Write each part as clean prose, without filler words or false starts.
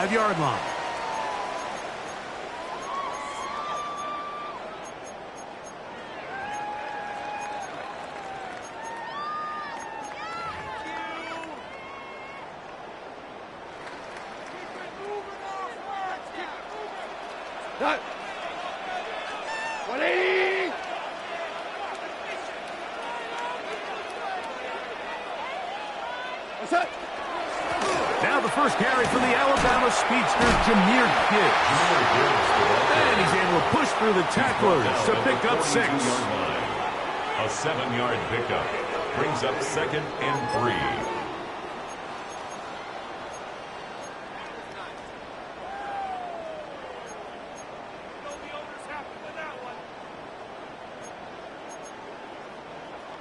25-yard line. Cut. 180. What's that? Now the first carry for the Alabama speedster, Jahmyr Gibbs. And he's able to push through the tacklers to pick up 6. A 7-yard pickup brings up 2nd and 3.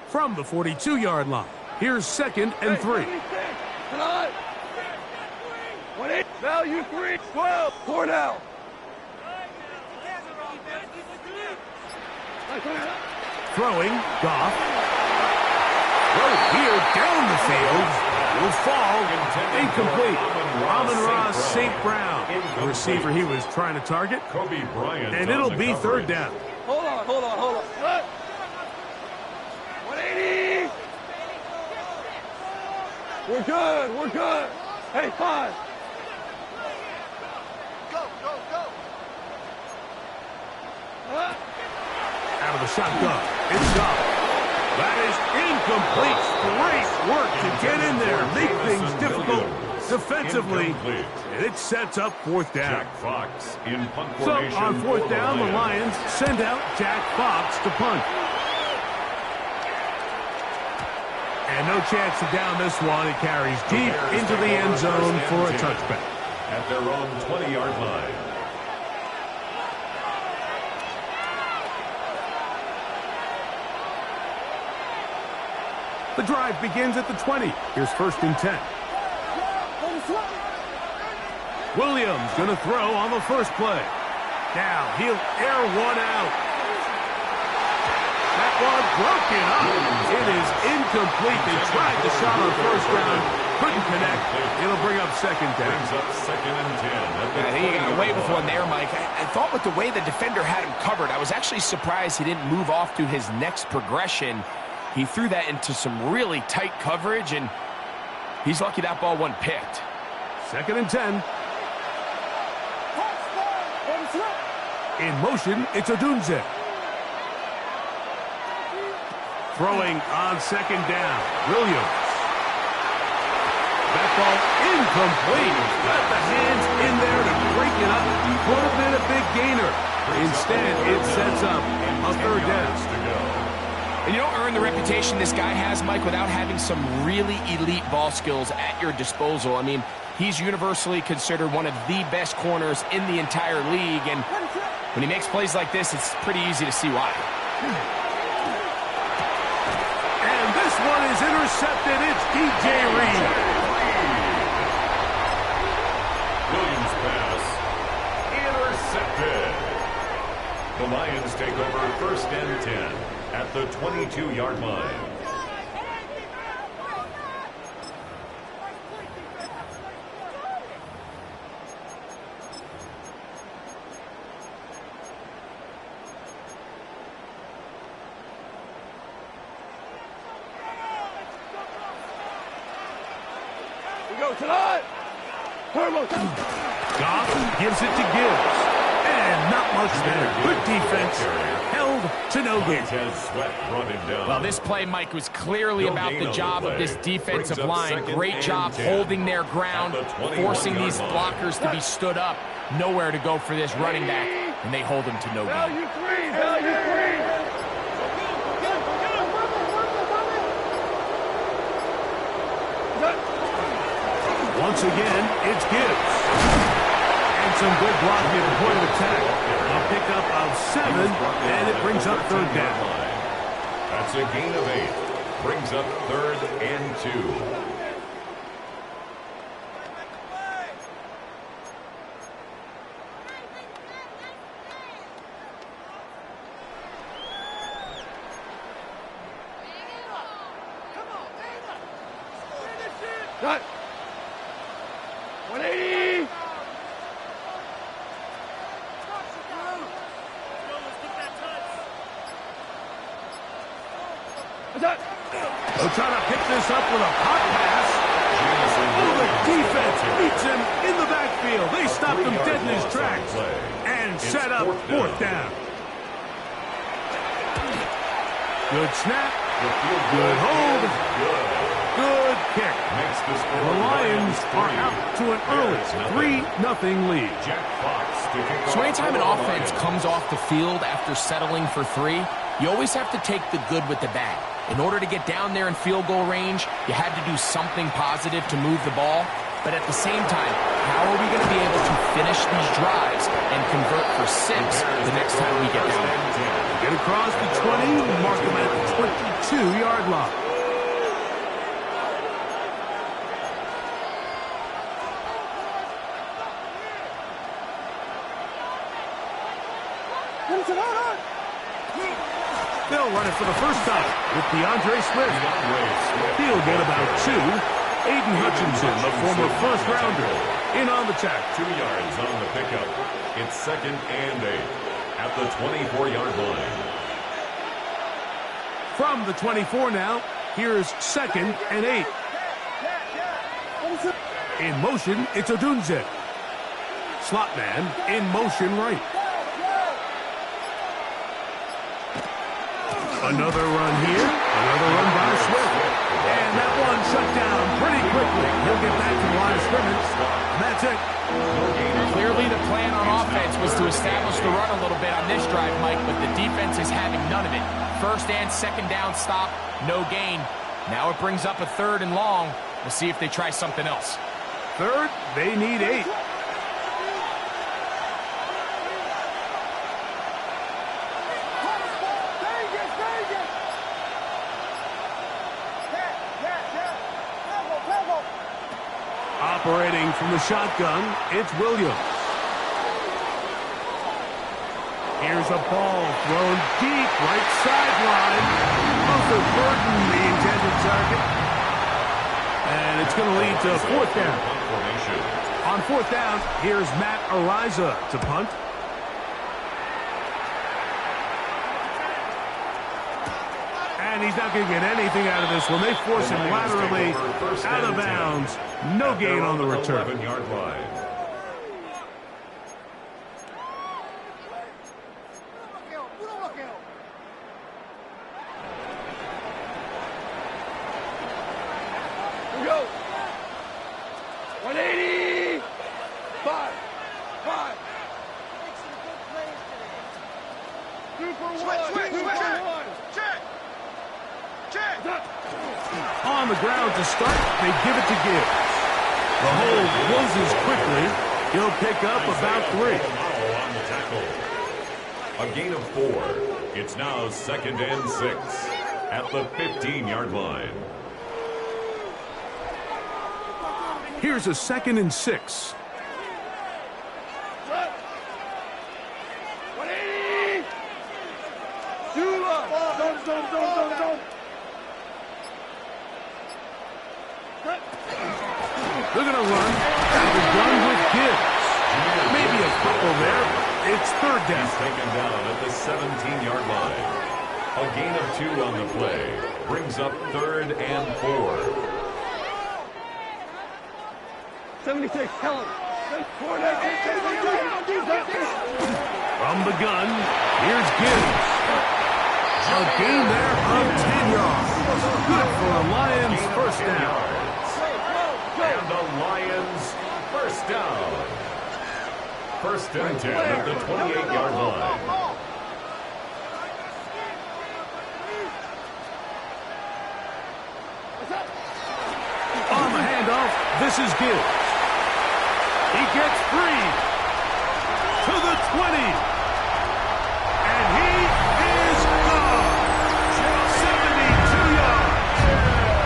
From the 42-yard line, here's 2nd and 3. Value 3, 12, 4 now. Throwing, Goff. Right here, down the field. Will fall. Incomplete. Amon-Ra St. Brown. The receiver he was trying to target. Kobe Bryant. And it'll be third down. Hold on. 180. We're good. Hey, 5. Out of the shotgun. It's Goff. That is incomplete. Great work to get in there. Make things difficult defensively. And it sets up 4th down. Jack Fox in punt So formation. on 4th down, the Lions send out Jack Fox to punt. And no chance to down this one. It carries deep into the end zone for a touchback. At their own 20-yard line. The drive begins at the 20. Here's 1st and 10. Williams going to throw on the first play. Now he'll air one out. That one broken up. It is incomplete. They tried the shot on 1st down. Couldn't connect. It'll bring up 2nd down. Brings up 2nd and 10. I think he got away with one there, Mike. I thought with the way the defender had him covered, I was actually surprised he didn't move off to his next progression. He threw that into some really tight coverage, and he's lucky that ball wasn't picked. 2nd and 10. In motion, it's Odunze. Throwing on 2nd down. Williams. That ball incomplete. Got the hands in there to break it up. Would have been a big gainer. Instead, it sets up a 3rd down. And you don't earn the reputation this guy has, Mike, without having some really elite ball skills at your disposal. I mean, he's universally considered one of the best corners in the entire league, and when he makes plays like this, it's pretty easy to see why. And this one is intercepted. It's DJ Reed. Williams pass. Intercepted. The Lions take over 1st and 10 at the 22-yard line. We go tonight. Turbo. Goff gives it to Gibbs. And not much there. Good defense. Held to no gain. Well, this play, Mike, was clearly about the job of this defensive line. Great job holding their ground, forcing these blockers to be stood up. Nowhere to go for this running back, and they hold him to no gain. Value 3. Once again, it's Gibbs. And some good blocking at the point of attack. A pickup of 7, and it brings up 3rd down. That's a gain of 8. Brings up 3rd and 2. Cut. 180. They'll try to pick this up with a pop pass. Oh, the defense meets him in the backfield. They stopped him dead in his tracks and set up fourth down. Good snap. Good hold. Good kick. And the Lions are out to an early 3-0 lead. So anytime an offense comes off the field after settling for 3, you always have to take the good with the bad. In order to get down there in field goal range, you had to do something positive to move the ball. But at the same time, how are we going to be able to finish these drives and convert for 6 the next time we get down there? Get across the 20, mark them at the 22-yard line. They'll run it for the first time with DeAndre Swift. He'll get about 2. Aiden Hutchinson, the former first-rounder, in on the tackle. 2 yards on the pickup. It's 2nd and 8 at the 24-yard line. From the 24 now, here's 2nd and 8. In motion, it's Odunze. Slot man in motion right. Another run here. Another run by Swift. And that one shut down pretty quickly. He'll get back to the line of scrimmage. And that's it. Clearly the plan on offense was to establish the run a little bit on this drive, Mike, but the defense is having none of it. 1st and 2nd down stop, no gain. Now it brings up a 3rd and long. We'll see if they try something else. 3rd, they need 8. Operating from the shotgun, it's Williams. Here's a ball thrown deep, right sideline. Over Burton, the intended target. And it's going to lead to 4th down. On 4th down, here's Matt Ariza to punt. And he's not going to get anything out of this one. They force him laterally out of bounds. No gain on the return. 11-yard line. Here we go. 180. 5. 2 for 1. 2 for 1. On the ground to start, they give it to Gibbs. The hold closes quickly. He'll pick up about 3. On the tackle. A gain of 4. It's now 2nd and 6 at the 15-yard line. Here's a 2nd and 6. 180. 2 up. Don't. They're going to run out of the gun with Gibbs. Maybe a couple there. It's 3rd down. He's taken down at the 17-yard line. A gain of 2 on the play. Brings up 3rd and 4. 76. Tell him. From the gun, here's Gibbs. A gain there of 10 yards. Good for a Lions 1st down. And the Lions 1st down. 1st and 10 at the 28-yard line. On the handoff, this is Gibbs. He gets free to the 20. And he is gone. 72 yards.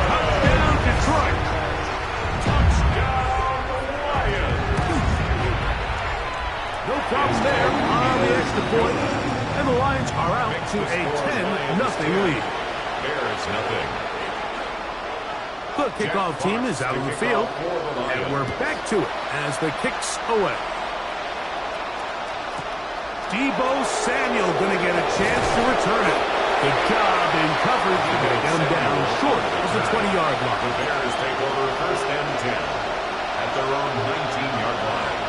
Touchdown, Detroit. No problem there on the extra point. And the Lions are out to a 10-0 lead. Bears nothing. The kickoff team is out of the field. And we're back to it as the kick's away. Deebo Samuel going to get a chance to return it. Good job in coverage. They're going to get him down short of the 20-yard line. The Bears take over first and 10 at their own 19-yard line.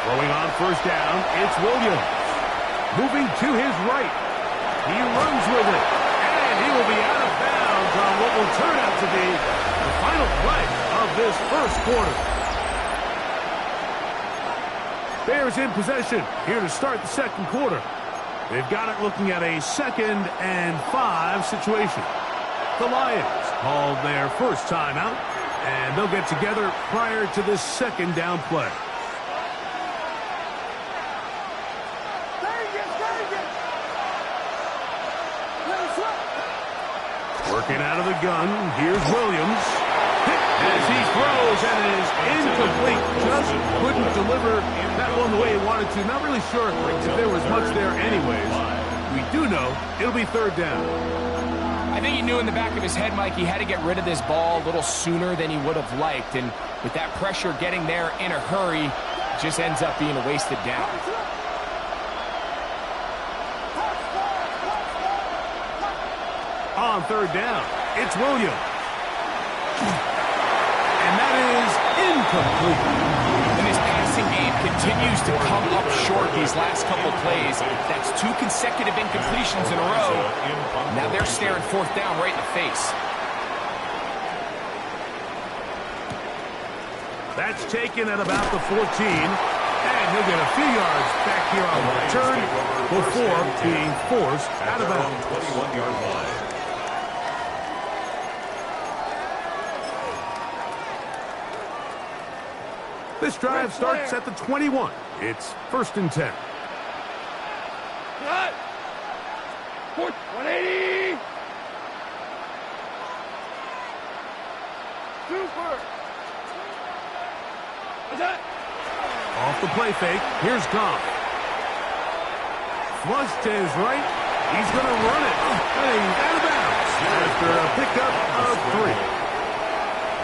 Throwing on first down, it's Williams. Moving to his right. He runs with it. And he will be out of bounds on what will turn out to be the final play of this first quarter. Bears in possession here to start the second quarter. They've got it looking at a 2nd and 5 situation. The Lions called their first timeout, and they'll get together prior to this second down play. Working out of the gun, here's Williams. Hit as he throws and is incomplete. Just couldn't deliver that one the way he wanted to. Not really sure if there was much there anyways. We do know it'll be 3rd down. I think he knew in the back of his head, Mike, he had to get rid of this ball a little sooner than he would have liked. And with that pressure getting there in a hurry, it just ends up being a wasted down. On 3rd down, it's Williams. And that is incomplete. And his passing game continues to come up short these last couple plays. That's 2 consecutive incompletions in a row. Now they're staring 4th down right in the face. That's taken at about the 14. And he'll get a few yards back here on the return before being forced out of bounds. 21-yard line. This drive starts at the 21. It's 1st and 10. Cut. 180. Super. Attack. Off the play fake, here's Goff. Flush to his right. He's going to run it. And he's out of bounds after a pickup of 3.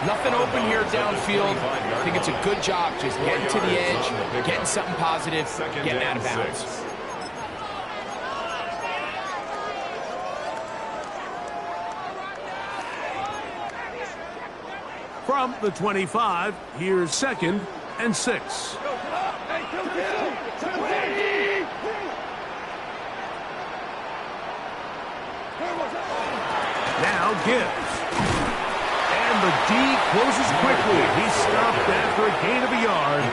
Nothing open here downfield. I think it's a good job just getting to the edge, getting something positive, getting out of bounds. From the 25, here's 2nd and 6. Now Gibbs. And the D closes quickly. He's stopped after a gain of a yard.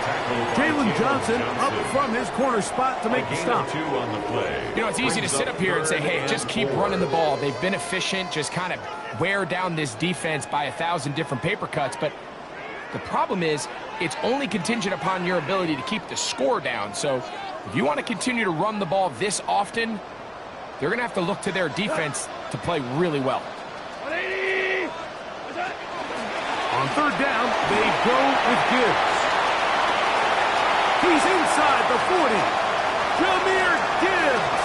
Jalen Johnson up from his corner spot to make the stop. You know, it's easy to sit up here and say, hey, just keep running the ball. They've been efficient, just kind of wear down this defense by 1,000 different paper cuts. But the problem is it's only contingent upon your ability to keep the score down. So if you want to continue to run the ball this often, they're going to have to look to their defense to play really well. On 3rd down, they go with Gibbs. He's inside the 40. Jahmyr Gibbs.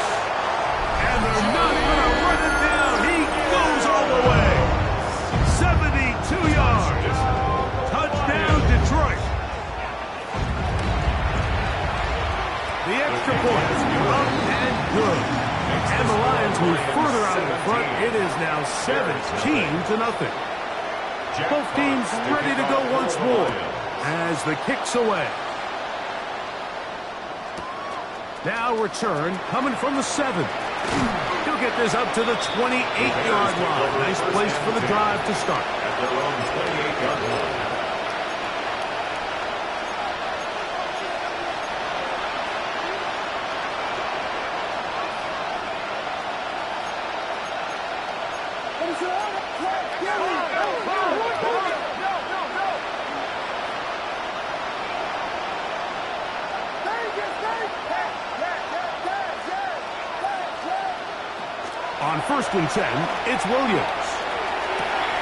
And they're not going to run it down. He goes all the way. 72 yards. Touchdown, Detroit. The extra point is up and good. And the Lions move further out in front. It is now 17-0. Both teams ready to go once more as the kick's away. Now return coming from the 7. He'll get this up to the 28-yard line. Nice place for the drive to start. At their own 28-yard line. On 1st and 10, it's Williams.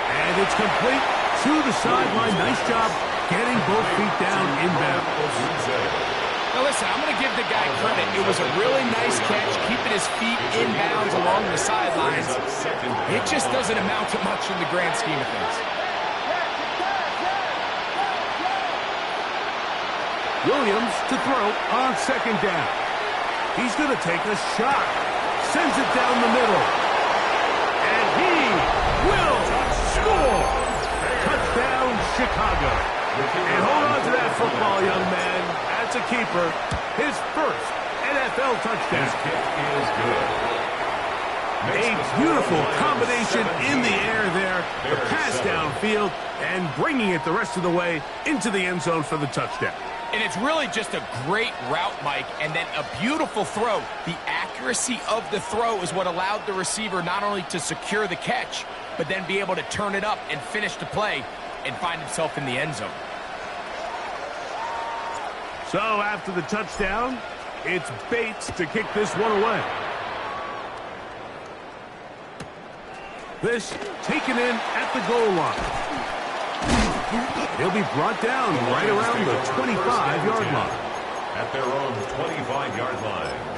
And it's complete to the sideline. Nice job getting both feet down inbounds. Now listen, I'm going to give the guy credit. It was a really nice catch, keeping his feet inbounds along the sidelines. It just doesn't amount to much in the grand scheme of things. Williams to throw on second down. He's going to take a shot. Sends it down the middle. And he will score. Touchdown, Chicago. And hold on to that football, young man. That's a keeper. His first NFL touchdown. His kick is good. A beautiful combination in the air there. The pass downfield and bringing it the rest of the way into the end zone for the touchdown. And it's really just a great route, Mike, and then a beautiful throw. The accuracy of the throw is what allowed the receiver not only to secure the catch, but then be able to turn it up and finish the play and find himself in the end zone. So after the touchdown, it's Bates to kick this one away. This taken in at the goal line. He'll be brought down right around the 25-yard line. At their own 25-yard line.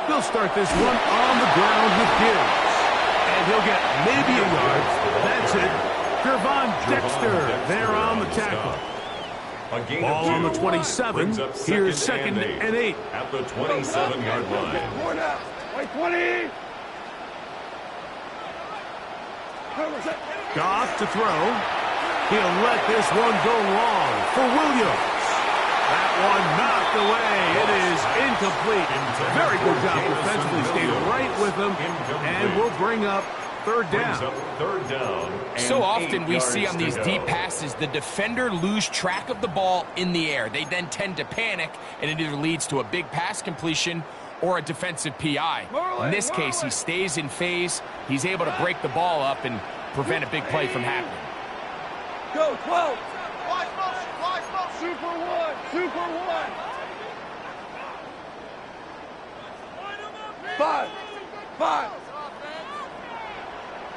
They'll start this one on the ground with Gibbs. And he'll get maybe a yard. That's it. Gervon Dexter there on the tackle. Ball on the 27. Here's second and 8. At the 27-yard line. More now. Wait, 20. Goff to throw. He'll let this one go long for Williams. That one knocked away. It is incomplete. Very good job defensively. Stayed right with him. And we'll bring up third down. So often we see on these deep passes, the defender lose track of the ball in the air. They then tend to panic, and it either leads to a big pass completion or a defensive PI. In this case, he stays in phase. He's able to break the ball up and prevent a big play from happening. Go, 12. Super one. Super one. 5. 5.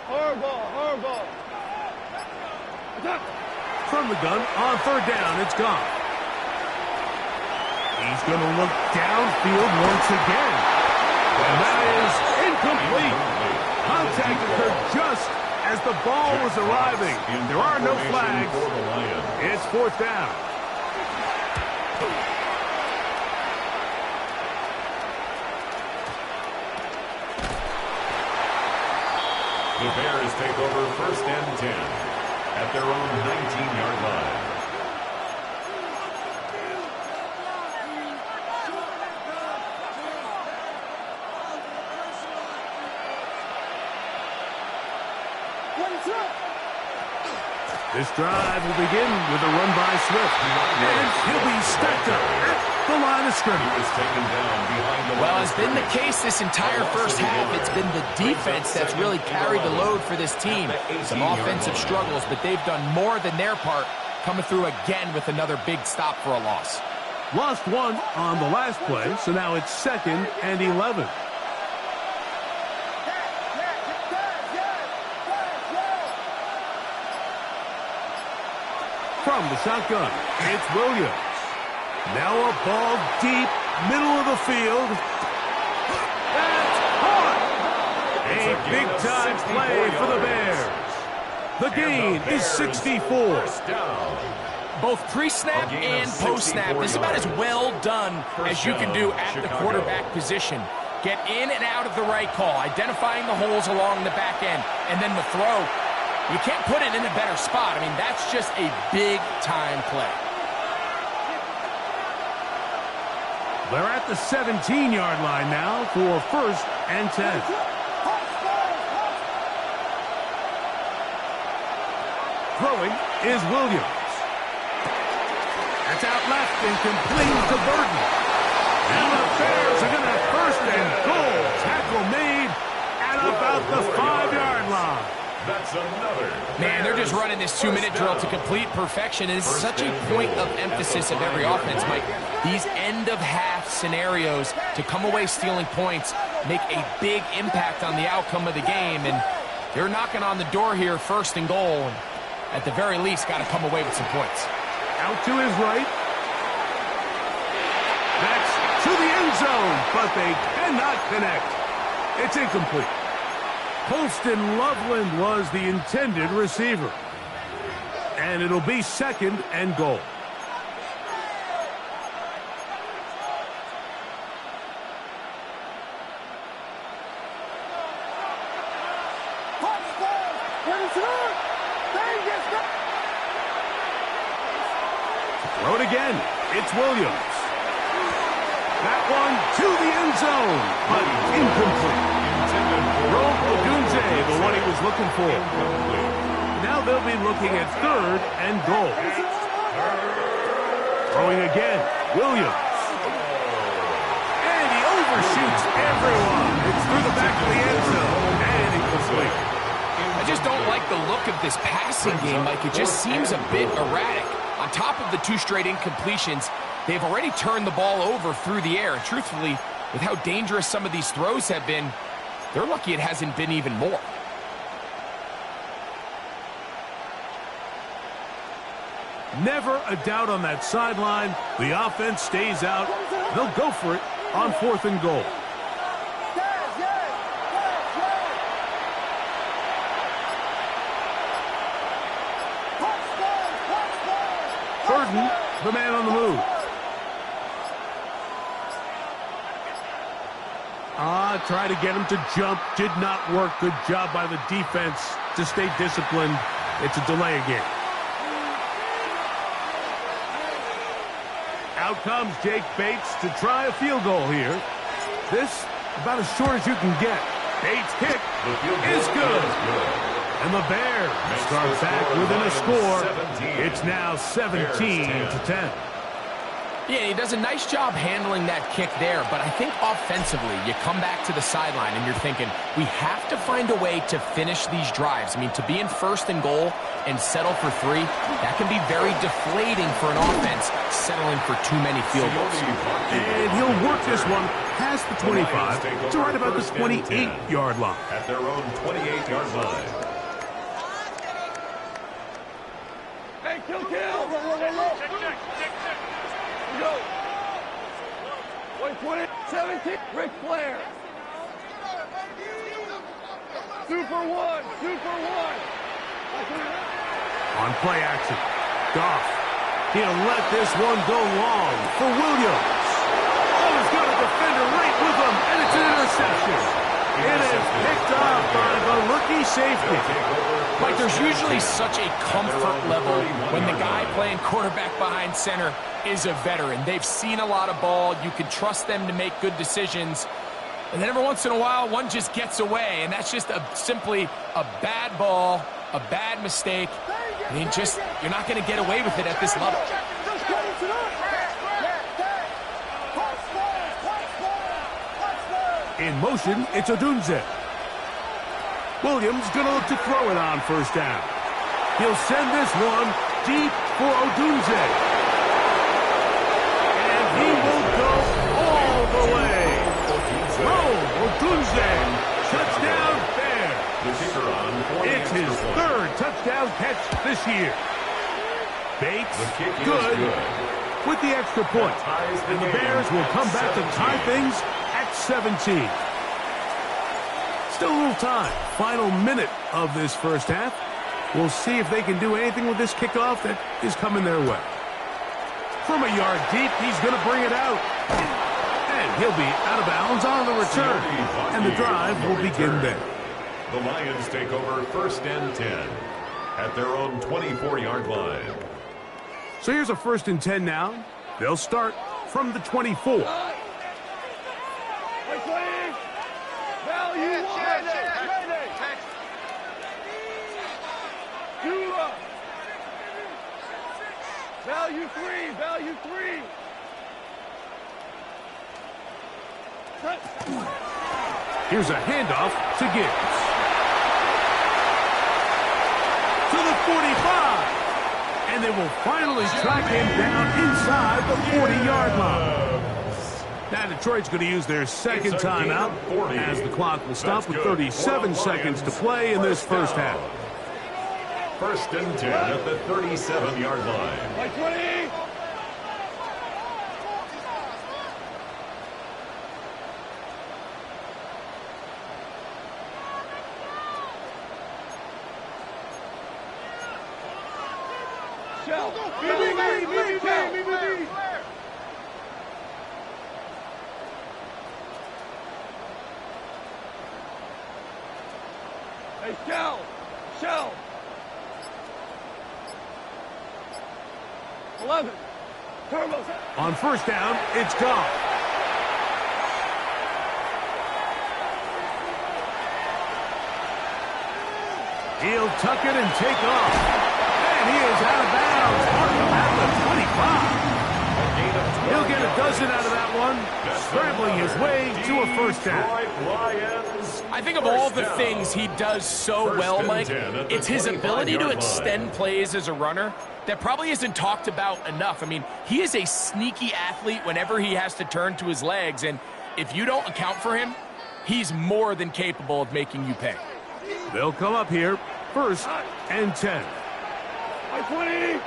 Hard ball. From the gun on third down, it's gone. He's going to look downfield once again. And that is incomplete. Contact occurred just as the ball was arriving. There are no flags. It's fourth down. The Bears take over first and 10 at their own 19-yard line. This drive will begin with a run by Swift. And he'll be stacked up at the line of scrimmage. Well, it's been the case this entire first half. It's been the defense that's really carried the load for this team. Some offensive struggles, but they've done more than their part, coming through again with another big stop for a loss. Lost one on the last play, so now it's second and 11. From the shotgun, it's Williams. Now a ball deep, middle of the field. That's caught! A big-time play for the Bears. The gain is 64. Both pre-snap and post-snap, this is about as well done as you can do at the quarterback position. Get in and out of the right call, identifying the holes along the back end, and then the throw. You can't put it in a better spot. I mean, that's just a big-time play. They're at the 17-yard line now for first and 10. Throwing is Williams. That's out left and complete to Burton. And the Bears are going to have first and goal. Tackle made at about the 5-yard line. That's another. Man, they're just running this 2-minute drill to complete perfection. And it's such a point of emphasis of every offense, Mike. These end-of-half scenarios to come away stealing points make a big impact on the outcome of the game. And they're knocking on the door here, first and goal. And at the very least, got to come away with some points. Out to his right. That's to the end zone, but they cannot connect. It's incomplete. Colston Loveland was the intended receiver. And it'll be 2nd and goal. Throw it again. It's Williams. That one to the end zone, but incomplete. Rome Odunze, the one he was looking for. Now they'll be looking at 3rd and goal. Throwing again. Williams. And he overshoots everyone. It's through the back of the end zone. And incomplete. I just don't like the look of this passing game, Mike. It just seems a bit erratic. On top of the 2 straight incompletions, they've already turned the ball over through the air. And truthfully, with how dangerous some of these throws have been, they're lucky it hasn't been even more. Never a doubt on that sideline. The offense stays out. They'll go for it on 4th and goal. Burden, the man on the move. Try to get him to jump. Did not work. Good job by the defense to stay disciplined. It's a delay again. Out comes Jake Bates to try a field goal here. This about as short as you can get. Bates' kick is good. And the Bears start back within a score. It's now 17-10. Yeah, he does a nice job handling that kick there, but I think offensively, you come back to the sideline and you're thinking, we have to find a way to finish these drives. I mean, to be in 1st and goal and settle for 3, that can be very deflating for an offense, settling for too many field goals. And he'll work this one past the 25 to right about the 28-yard line. At their own 28-yard line. Hey, kill. Go. 120, 17, Ric Flair. Super one. On play action, Goff. He'll let this one go long for Williams. Oh, he's got a defender right with him, and it's an interception. It is picked up by the rookie safety. Like, there's usually such a comfort level when the guy playing quarterback behind center is a veteran. They've seen a lot of ball. You can trust them to make good decisions. And then every once in a while, one just gets away, and that's just simply a bad ball, a bad mistake. I mean, you're not going to get away with it at this level. In motion, it's Odunze. Williams going to look to throw it on 1st down. He'll send this one deep for Odunze. And he will go all the way. Odunze, touchdown Bears. It's his 3rd touchdown catch this year. Bates, good, with the extra point. And the Bears will come back to tie things at 17. Still a little time. Final minute of this 1st half. We'll see if they can do anything with this kickoff that is coming their way. From a yard deep, he's going to bring it out. And he'll be out of bounds on the return. And the drive will begin there. The Lions take over 1st and 10 at their own 24-yard line. So here's a 1st and 10 now. They'll start from the 24. Value three. Here's a handoff to Gibbs. To the 45. And they will finally track him down inside the 40-yard line. Now Detroit's going to use their 2nd timeout as the clock will stop with 37 seconds to play in this 1st half. First and 10 at the 37-yard line. By 20. Shell. Hey, Shell. Shell. 11. Turbo. On first down, it's Goff. He'll tuck it and take off. And he is out of bounds. At the 25. He'll get a dozen out of that one, scrambling his way to a first down. I think of all the things he does so well, Mike, it's his ability to extend plays as a runner that probably isn't talked about enough. I mean, he is a sneaky athlete whenever he has to turn to his legs, and if you don't account for him, he's more than capable of making you pay. They'll come up here, first and 10. By 20.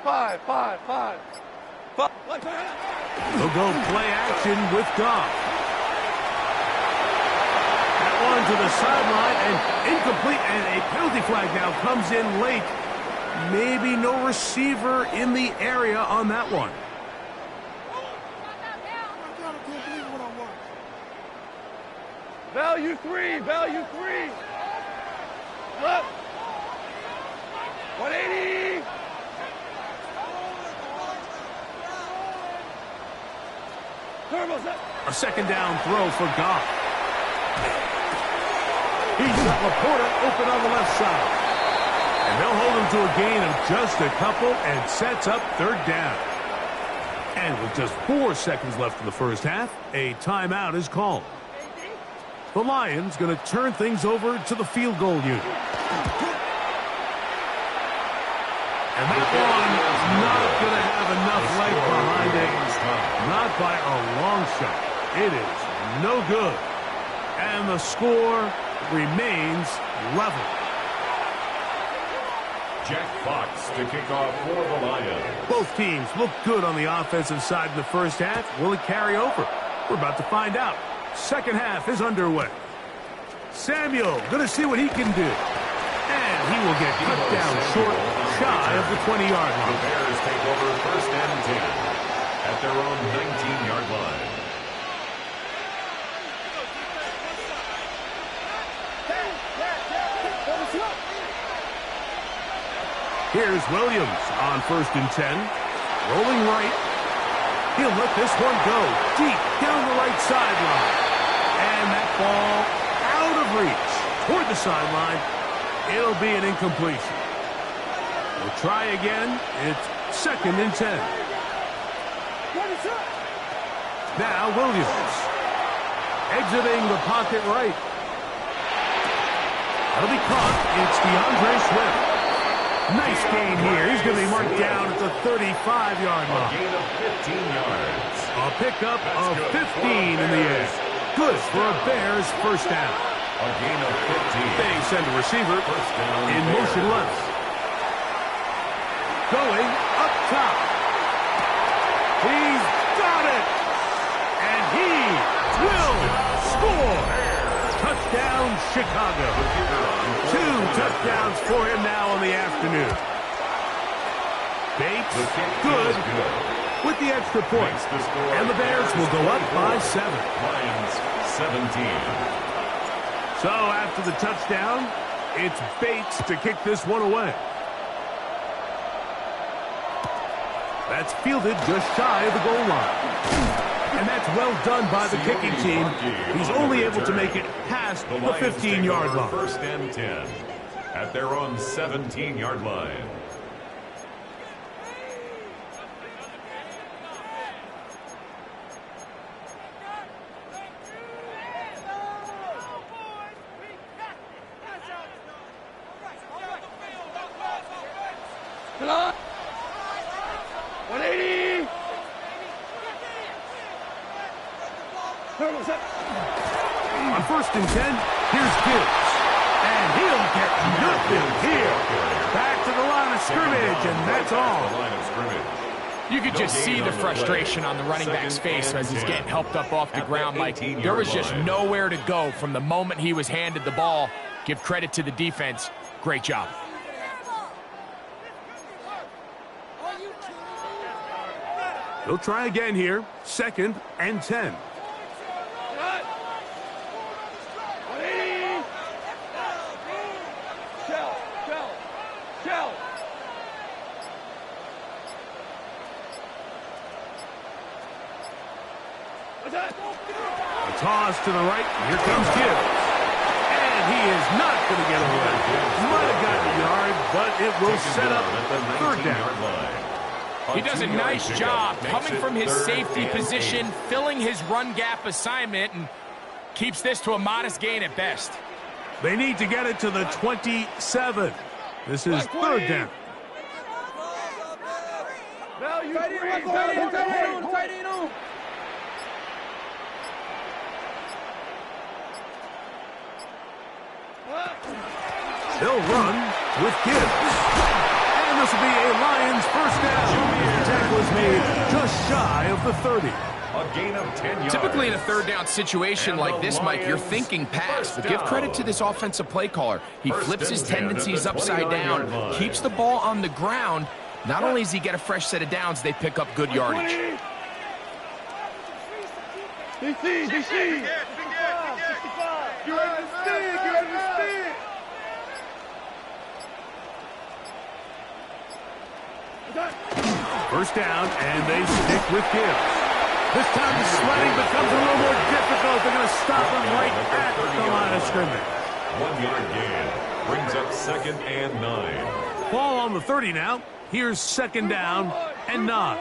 Five. They'll go play action with Goff. That one to the sideline and incomplete, and a penalty flag now comes in late. Maybe no receiver in the area on that one. Value three. Left. 180. A second down throw for Goff. He's got Laporta open on the left side. And they'll hold him to a gain of just a couple and sets up third down. And with just 4 seconds left in the first half, a timeout is called. The Lions going to turn things over to the field goal unit. And that one not going to have enough light behind it. Not by a long shot. It is no good. And the score remains level. Jack Fox to kick off for the Lions. Both teams look good on the offensive side in the first half. Will it carry over? We're about to find out. Second half is underway. Samuel going to see what he can do. And he will get cut down short, shy of the 20-yard line. The Bears take over first and 10 at their own 19-yard line. Here's Williams on first and 10. Rolling right. He'll let this one go deep down the right sideline. And that ball out of reach toward the sideline. It'll be an incompletion. We'll try again. It's second and 10. Now Williams. Exiting the pocket right. That'll be caught. It's DeAndre Swift. Nice gain here. He's going to be marked down at the 35-yard line. A gain of 15 yards. A pickup of 15 in the air. Good for a Bears first down. A gain of 15. They send a receiver in motion left. Going up top. He's got it. And he will score. Touchdown, Chicago. 2 touchdowns for him now in the afternoon. Bates, good, with the extra point. And the Bears will go up by 7. Lions, 17. So after the touchdown, it's Bates to kick this one away. That's fielded just shy of the goal line. And that's well done by the kicking team. He's only able to make it past the 15-yard line. First and 10 at their own 17-yard line. Come on. 180. On 1st and 10, here's Gibbs. And he'll get nothing here. Back to the line of scrimmage, and that's all. You could just see the frustration on the running back's face as he's getting helped up off the ground. Like, there was just nowhere to go from the moment he was handed the ball. Give credit to the defense. Great job. He'll try again here. 2nd and 10. A toss to the right. Here comes Gibbs. And he is not going to get away. Might have gotten a yard, but it will set up 3rd down. He does a nice job coming from his safety position, filling his run gap assignment, and keeps this to a modest gain at best. They need to get it to the 27. This is 3rd down. They'll run with Gibbs. And this will be a Lions 1st down. The tackle is made just shy of the 30. A gain of 10 yards. Typically in a 3rd down situation like this, Mike, you're thinking pass, but give credit to this offensive play caller. He flips his tendencies upside down, keeps the ball on the ground. Not only does he get a fresh set of downs, they pick up good yardage. DC. You understand. First down, and they stick with Gibbs. This time the sledding becomes a little more difficult. They're going to stop him right at the line of scrimmage. 1 yard gain brings up 2nd and 9. Ball on the 30 now. Here's 2nd down and 9.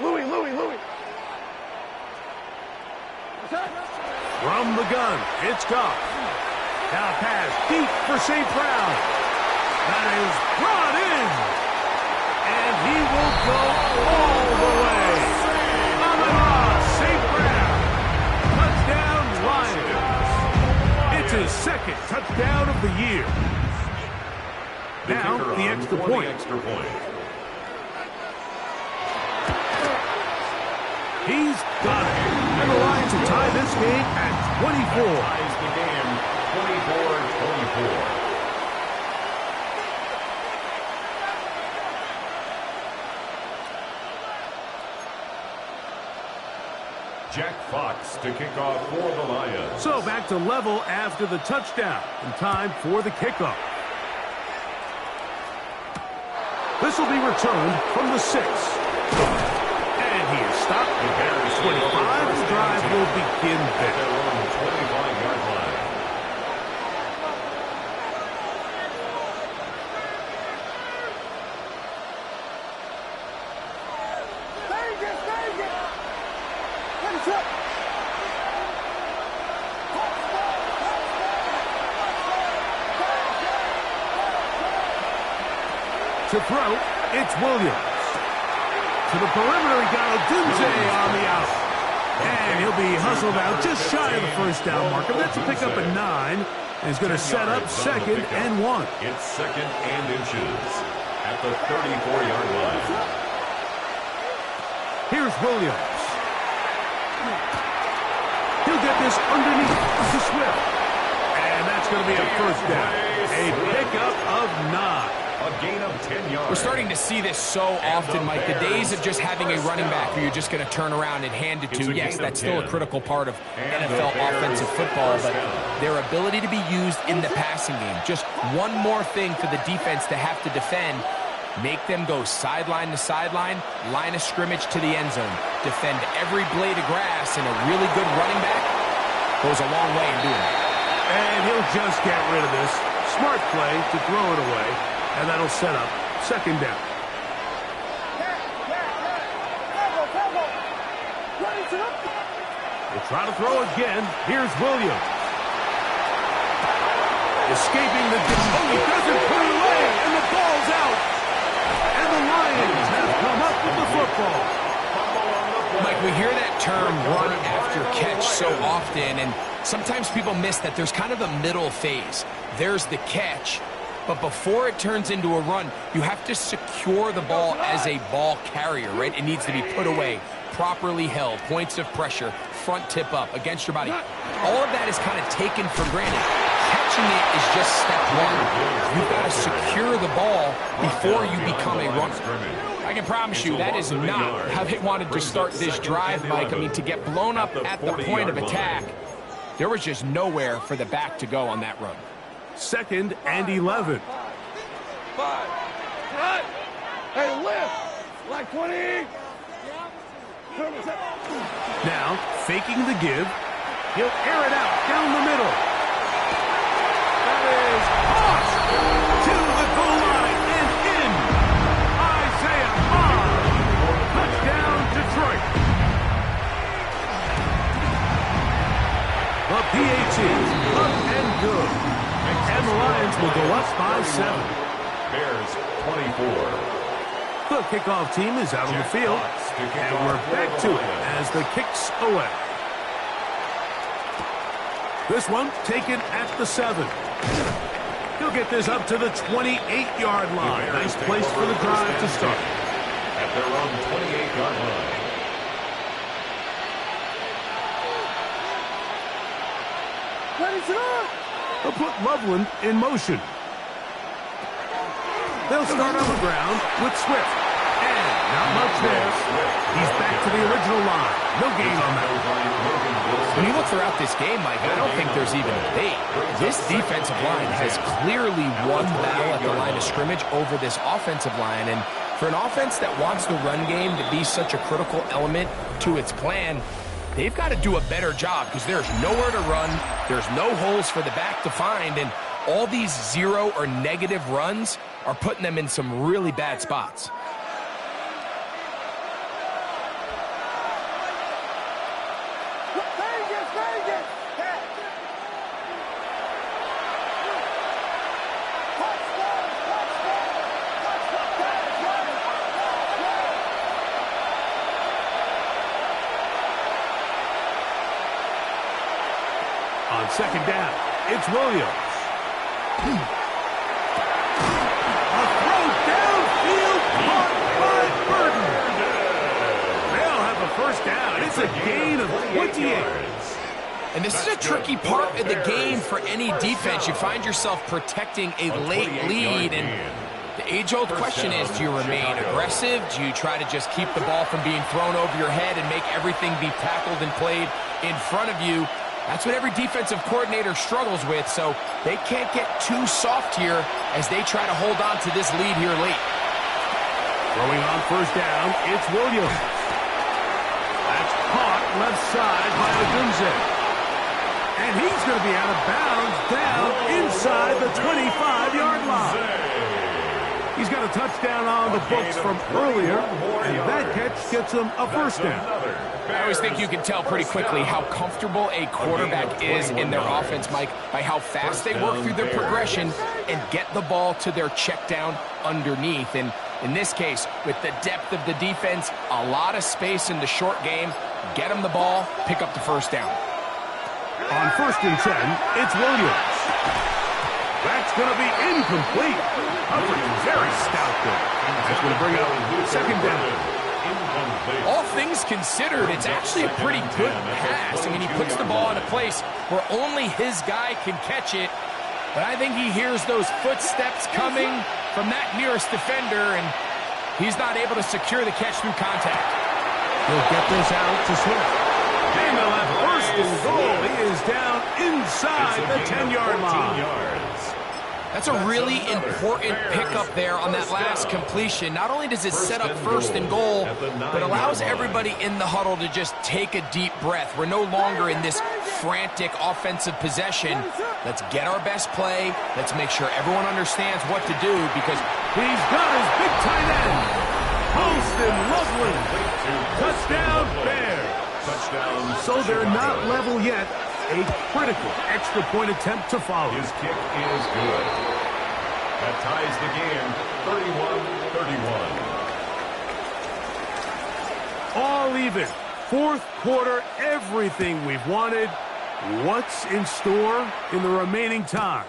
Louis. From the gun, it's Goff. Now pass deep for St. Brown. That is brought in. And he will go all the way. St. Brown. Touchdown, Lions. It's his 2nd touchdown of the year. Now, the extra point. He's got it. And the Lions will tie this game at 24. Ties the game 24-24. Jack Fox to kick off for the Lions. So back to level after the touchdown. And time for the kickoff. This will be returned from the 6. And he is stopped. The 25. The drive will begin there. They're on the 25-yard line. To throw, it's Williams. To the perimeter, he got Odunze on the out. And he'll be hustled out just shy of the 1st down marker. That's a pickup at 9. And he's going to set up 2nd and 1. It's 2nd and inches at the 34-yard line. Here's Williams. He'll get this underneath to Swift. And that's going to be a 1st down. A pickup of 9. A gain of 10 yards. We're starting to see this so often, Mike. The days of just having a running back who you're just going to turn around and hand it to, yes, that's still a critical part of NFL offensive football, but their ability to be used in the passing game. Just one more thing for the defense to have to defend. Make them go sideline to sideline, line of scrimmage to the end zone. Defend every blade of grass, and a really good running back goes a long way in doing that. And he'll just get rid of this. Smart play to throw it away. And that'll set up 2nd down. We'll try to throw again. Here's Williams. Escaping the oh, he doesn't put it away, and the ball's out. And the Lions have come up with the football. we hear that term run after catch so often, and sometimes people miss that there's kind of a middle phase. There's the catch, but before it turns into a run, you have to secure the ball as a ball carrier, right? It needs to be put away, properly held, points of pressure, front tip up against your body. All of that is kind of taken for granted. Catching it is just step one. You've got to secure the ball before you become a runner. I can promise you that is not how they wanted to start this drive, Mike. I mean, to get blown up at the point of attack, there was just nowhere for the back to go on that run. 2nd and 11. 5. Cut. Hey, lift. Like 20. Now, faking the give. He'll air it out down the middle. That is caught to the goal line and in. Isaiah Moss. Touchdown, Detroit. The PAT up and good. And the Lions will go up by 7. Bears 24. The kickoff team is out on the field, and we're back to it as the kick's away. This one taken at the 7. He'll get this up to the 28-yard line. Nice place for the drive to start. At their own 28-yard line. They'll put Loveland in motion. They'll start on the ground with Swift. And not much there. He's back to the original line. No gain on that. When you look throughout this game, Mike, I don't think there's even a debate. This defensive line has clearly won the battle at the line of scrimmage over this offensive line. And for an offense that wants the run game to be such a critical element to its plan, they've got to do a better job because there's nowhere to run. There's no holes for the back to find. And all these 0 or negative runs are putting them in some really bad spots. On 2nd down, it's Williams. A throw downfield caught by Burton. They'll have a first down. It's a gain of 28. And this is a tricky part of the game for any defense. You find yourself protecting a late lead, and the age-old question is, do you remain aggressive? Do you try to just keep the ball from being thrown over your head and make everything be tackled and played in front of you? That's what every defensive coordinator struggles with, so they can't get too soft here as they try to hold on to this lead here late. Throwing on first down, it's Williams. That's caught left side by Odunze. And he's going to be out of bounds down inside the 25-yard line. He's got a touchdown on the books from earlier, and that catch gets him a first down. I always think you can tell pretty quickly how comfortable a quarterback is in their offense, Mike, by how fast they work through their progression and get the ball to their check down underneath. And in this case, with the depth of the defense, a lot of space in the short game, get them the ball, pick up the first down. On 1st and 10, it's Williams. That's going to be incomplete. Coverage very stout there. That's going to bring up 2nd down. All things considered, it's actually a pretty good pass. I mean, he puts the ball in a place where only his guy can catch it. But I think he hears those footsteps coming from that nearest defender, and he's not able to secure the catch through contact. He'll get this out to Swift. And they'll have first and goal. He is down inside the 10-yard line. That's a really important pickup there on that last completion. Not only does it set up 1st and goal, but allows everybody in the huddle to just take a deep breath. We're no longer in this frantic offensive possession. Let's get our best play. Let's make sure everyone understands what to do, because he's got his big tight end. Holston Loveland. Touchdown Bears. So they're not level yet. A critical extra point attempt to follow. His kick is good. That ties the game 31-31. All even. Fourth quarter, everything we've wanted. What's in store in the remaining time?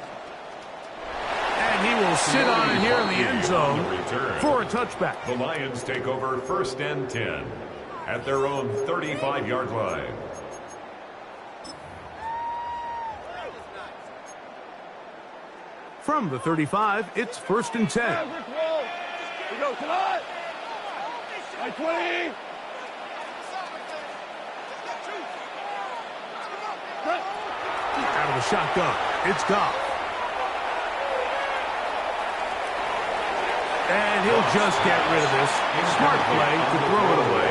And he will sit on it here in the end zone for a touchback. The Lions take over 1st and 10 at their own 35-yard line. From the 35, it's 1st and 10. We go tonight. By 20. Out of the shotgun, it's Goff. And he'll just get rid of this. Smart play to throw it away.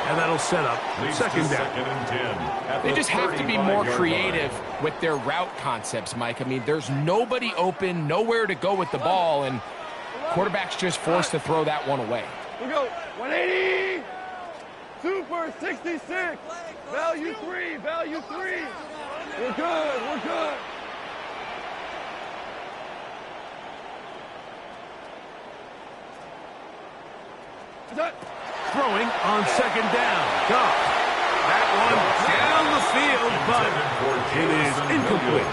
And that'll set up 2nd down. 2nd and 10. They just have to be more creative with their route concepts, Mike. I mean, there's nobody open, nowhere to go with the ball, and quarterback's just forced to throw that one away. We go 180. Super 66. Value 3. Value 3. We're good. We're good. Throwing on 2nd down. Goff. That one down the field, but it is incomplete.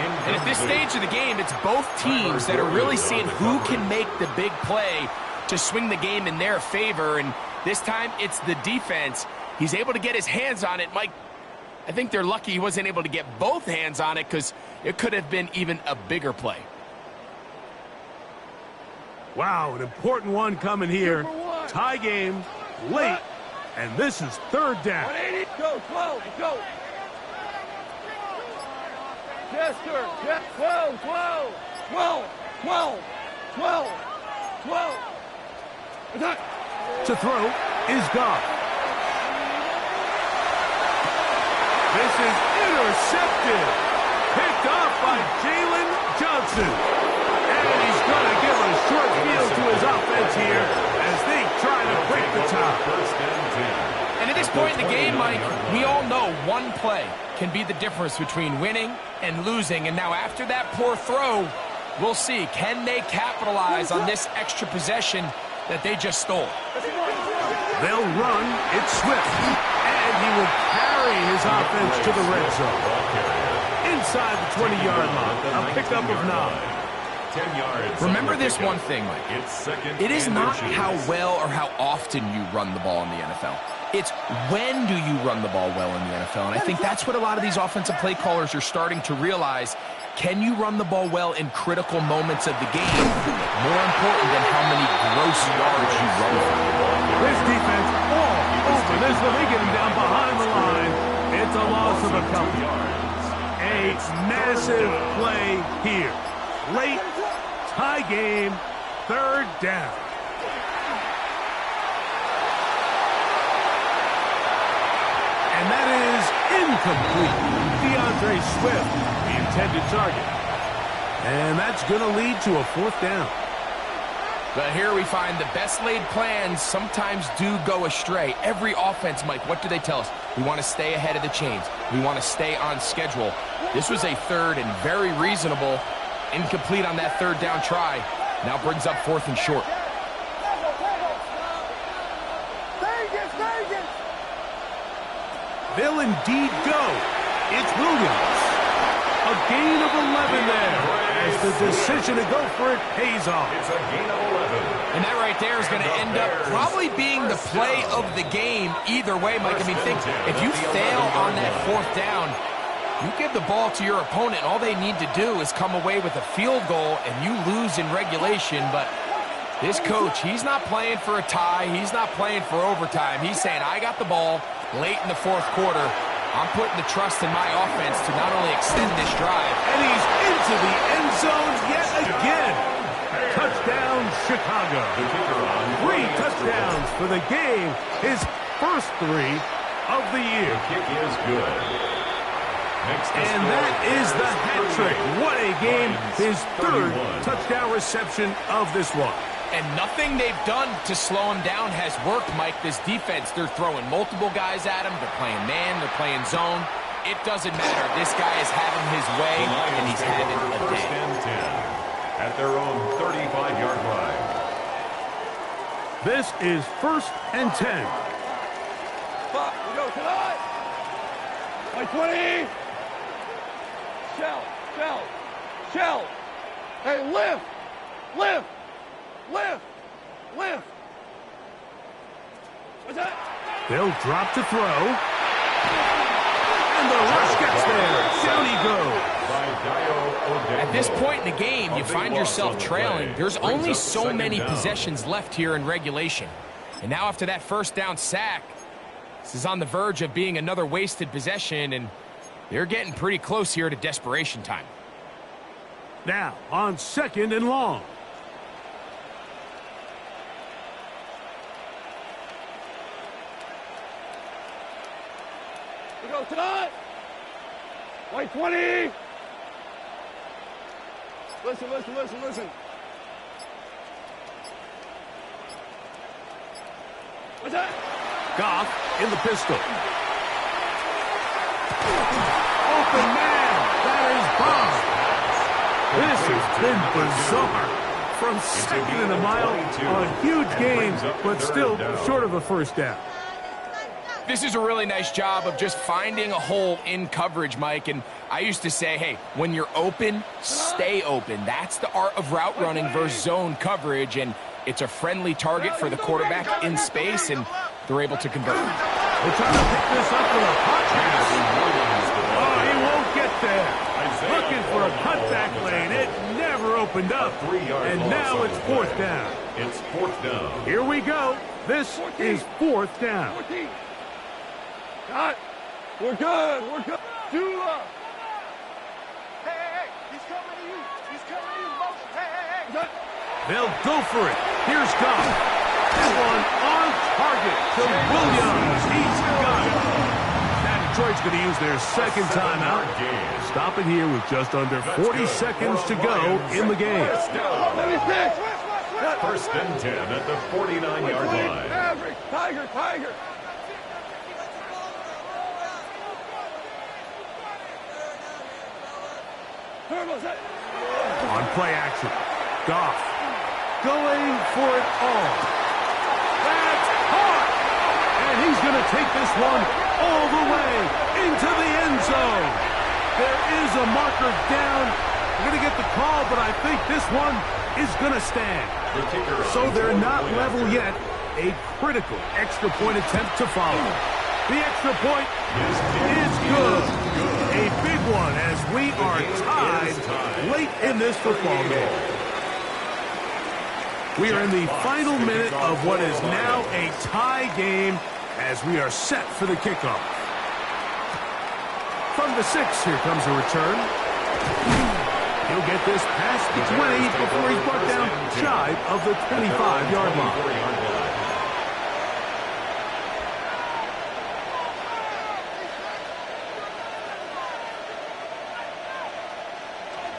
And at this stage of the game, it's both teams that are really seeing who can make the big play to swing the game in their favor. And this time, it's the defense. He's able to get his hands on it. Mike, I think they're lucky he wasn't able to get both hands on it because it could have been even a bigger play. Wow, an important one coming here. Tie game, late, and this is 3rd down. 180. Go, 12. Go. Chester. 12. 12. 12. 12. 12. 12. Attack. To throw is Goff. This is intercepted. Picked off by Jalen Johnson. And he's going to give a short field to his offense here as they try to break the tie. And at this point in the game, Mike, we all know one play can be the difference between winning and losing. And now after that poor throw, we'll see. Can they capitalize on this extra possession that they just stole? They'll run. It's Swift. And he will carry his offense to the red zone. Inside the 20-yard line. A pickup of 9. 10 yards. Remember this one thing, Mike. It is not how well or how often you run the ball in the NFL. It's when do you run the ball well in the NFL. And I think that's what a lot of these offensive play callers are starting to realize. Can you run the ball well in critical moments of the game? More important than how many gross yards you run for. This defense all over this one. They get him down behind the line. It's a loss of a couple yards. A massive play here. Late, tie game, 3rd down. And that is incomplete. DeAndre Swift, the intended target. And that's going to lead to a 4th down. But here we find the best laid plans sometimes do go astray. Every offense, Mike, what do they tell us? We want to stay ahead of the chains. We want to stay on schedule. This was a 3rd and very reasonable. Incomplete on that 3rd down try. Now brings up 4th and short. They'll indeed go. It's Williams. A gain of 11 there. As the decision to go for it pays off. It's a gain of 11. And that right there is going to end up probably being the play of the game either way, Mike. I mean, think, if you fail on that 4th down, you give the ball to your opponent. All they need to do is come away with a field goal, and you lose in regulation. But this coach, he's not playing for a tie. He's not playing for overtime. He's saying, I got the ball late in the 4th quarter. I'm putting the trust in my offense to not only extend this drive. And he's into the end zone yet again. Touchdown, Chicago. 3 touchdowns for the game. His first 3 of the year. The kick is good. And that is the hat trick. What a game. His 3rd touchdown reception of this one. And nothing they've done to slow him down has worked, Mike. This defense, they're throwing multiple guys at him. They're playing man. They're playing zone. It doesn't matter. This guy is having his way, and he's having a day. 1st and 10 at their own 35-yard line. This is 1st and 10. 5. We go tonight. By 20. Shell. Hey, lift. What's that? They'll drop to throw. And the rush gets there. Down he goes. At this point in the game, you find yourself trailing. There's only so many possessions left here in regulation. And now after that first down sack, this is on the verge of being another wasted possession, and they're getting pretty close here to desperation time. Now on 2nd and long. We go tonight. White 20. Listen. What's that? Goff in the pistol. Open man. That is Bob. This has been bizarre. From 2nd and a mile, a huge gain, but still short of a first down. This is a really nice job of just finding a hole in coverage, Mike. And I used to say, hey, when you're open, stay open. That's the art of route running versus zone coverage. And it's a friendly target for the quarterback in space, and they're able to convert. We're trying to pick this up with a hot pass. Oh, he won't get there. Looking for a cutback lane. It never opened up. And now it's 4th down. It's 4th down. Here we go. This is 4th down. 14. Got. We're good. Dula. Hey, he's coming to you. Hey. They'll go for it. Here's Goff. This one on target to Williams. He's got it. Now Detroit's going to use their 2nd timeout. Stop it here with just under 40 seconds to go in the game. First and 10 at the 49-yard line. Maverick. Tiger. On play action. Goff going for it all. That's hard. And he's going to take this one all the way into the end zone. There is a marker down. We're going to get the call, but I think this one is going to stand. So they're not level yet. A critical extra point attempt to follow. The extra point is good. A big one as we are tied late in this football game. We are in the final minute of what is now a tie game as we are set for the kickoff. From the 6, here comes a return. He'll get this past the 20 before he's brought down shy of the 25-yard line.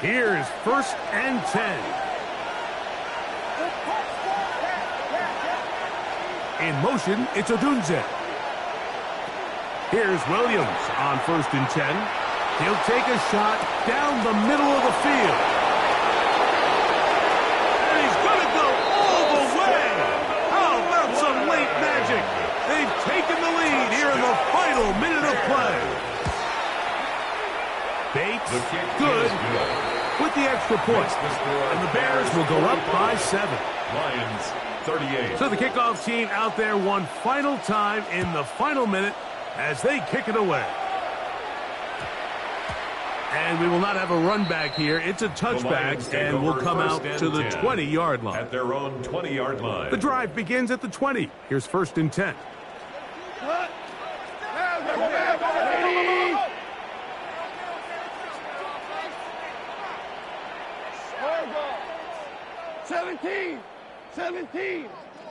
Here's 1st and 10. In motion, it's Odunze. Here's Williams on 1st and 10. He'll take a shot down the middle of the field. And he's going to go all the way. How about some late magic? They've taken the lead here in the final minute of play. Bates, good. With the extra point. And the Bears will go up by 7. Lions, 38. So the kickoff team out there one final time in the final minute as they kick it away. And we will not have a run back here. It's a touchback, and we'll come out to the 20-yard line. At their own 20-yard line. The drive begins at the 20. Here's 1st and 10. What?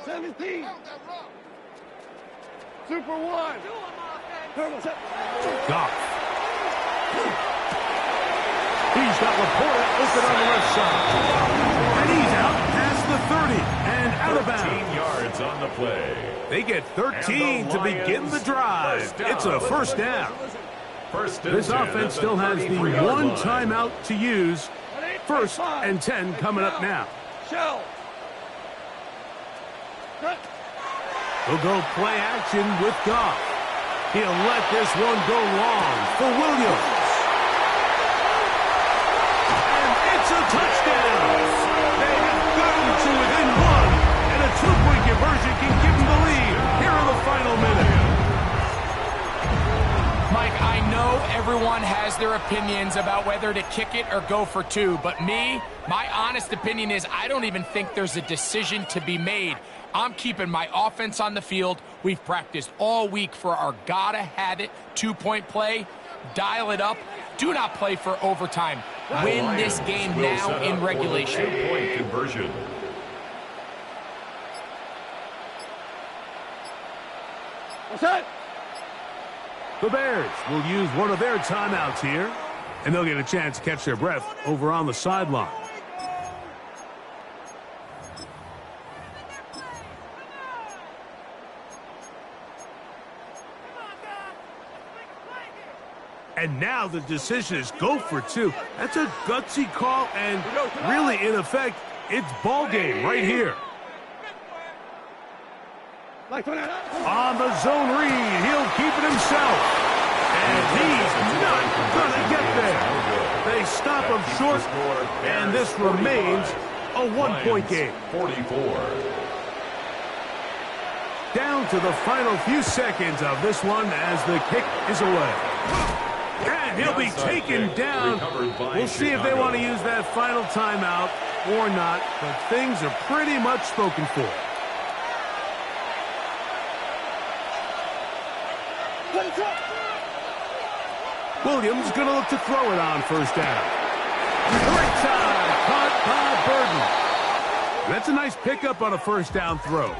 17. Super 1. Goff. He's got Laporta open on the left side. And he's out past the 30 and out of bounds. 13 yards on the play. They get 13 to begin the drive. It's a first down. This offense still has the one timeout to use. 1st and 10 coming up now. Shell. We'll go play action with Goff. He'll let this one go long for Williams. And it's a touchdown. They have gotten to within one, and a two-point conversion can give them the lead here in the final minute. Mike, I know everyone has their opinions about whether to kick it or go for two, but my honest opinion is I don't even think there's a decision to be made. I'm keeping my offense on the field. We've practiced all week for our gotta-have-it two-point play. Dial it up. Do not play for overtime. Win this game now in regulation. Two-point conversion. What's that? The Bears will use one of their timeouts here, and they'll get a chance to catch their breath over on the sideline. And now the decision is go for two. That's a gutsy call, and really, in effect, it's ball game right here. On the zone read, he'll keep it himself. And he's not going to get there. They stop him short, and this remains a one-point game. 44. Down to the final few seconds of this one as the kick is away. And he'll be taken down. We'll see if they want to use that final timeout or not, but things are pretty much spoken for. Williams going to look to throw it on first down. Right side, caught by Burton. That's a nice pickup on a first down throw.